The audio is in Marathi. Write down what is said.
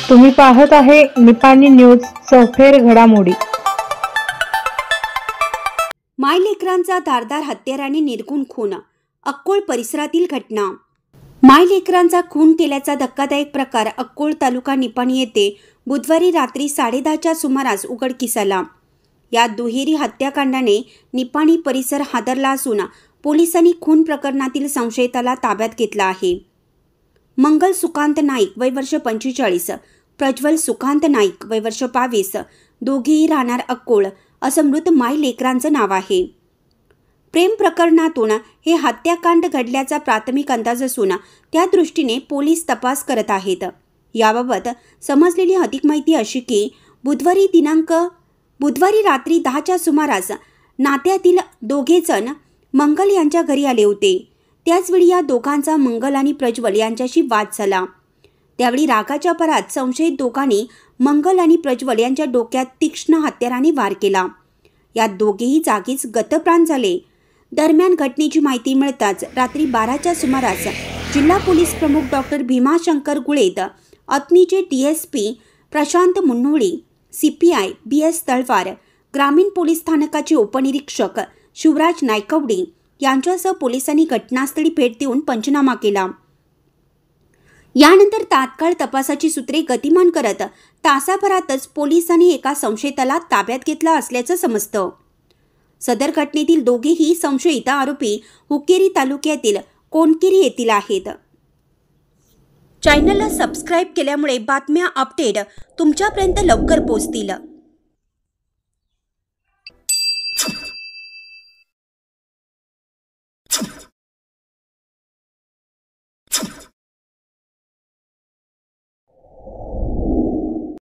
तुम्ही पाहत आहे निपाणी न्यूज चौफेर घडामोडी। मायलेकरांचा धारदार हत्याराने निर्घुण खून, अक्कोळ परिसरातील घटना। मायलेकरांचा खून केल्याचा धक्कादायक प्रकार अक्कोळ तालुका निपाणी येथे बुधवारी रात्री 10:30च्या सुमारास उघडकीस आला। या दुहेरी हत्याकांडाने निपाणी परिसर हादरला असून पोलिसांनी खून प्रकरणातील संशयिताला ताब्यात घेतला आहे। मंगल सुकांत नाईक वय वर्ष 45, प्रज्वल सुकांत नाईक वय वर्ष 22, दोघेही राहणार अक्कोळ असं मृत मायलेकरांचं नाव आहे। प्रेम प्रकरणातून हे हत्याकांड घडल्याचा प्राथमिक अंदाज असून त्या दृष्टीने पोलीस तपास करत आहेत। याबाबत समजलेली अधिक माहिती अशी की बुधवारी रात्री 10च्या सुमारास नात्यातील दोघे जण मंगल यांच्या घरी आले होते। त्याचवेळी या दोघांचा मंगल आणि प्रज्वल यांच्याशी वाद झाला। त्यावेळी रागाच्या भरात संशयित दोघांनी मंगल आणि प्रज्वल यांच्या डोक्यात तीक्ष्ण हत्याराने वार केला। यात दोघेही जागीच गतप्राण झाले। दरम्यान घटनेची माहिती मिळताच रात्री 12च्या सुमारास जिल्हा पोलीस प्रमुख डॉक्टर भीमाशंकर गुळेत, अतनीचे DSP Prashant Munnoli, CPI BS Talwar, ग्रामीण पोलीस स्थानकाचे उपनिरीक्षक शिवराज नायकवडी यांच्यासह पोलिसांनी घटनास्थळी भेट देऊन पंचनामा केला। यानंतर तात्काळ तपासाची सूत्रे गतिमान करत तासाभरातच पोलिसांनी एका संशयिताला ताब्यात घेतला असल्याचं समजतं। सदर घटनेतील दोघेही संशयित आरोपी हुक्केरी तालुक्यातील कोणकेरी येथील आहेत। चॅनलला सबस्क्राईब केल्यामुळे बातम्या अपडेट तुमच्यापर्यंत लवकर पोहोचतील।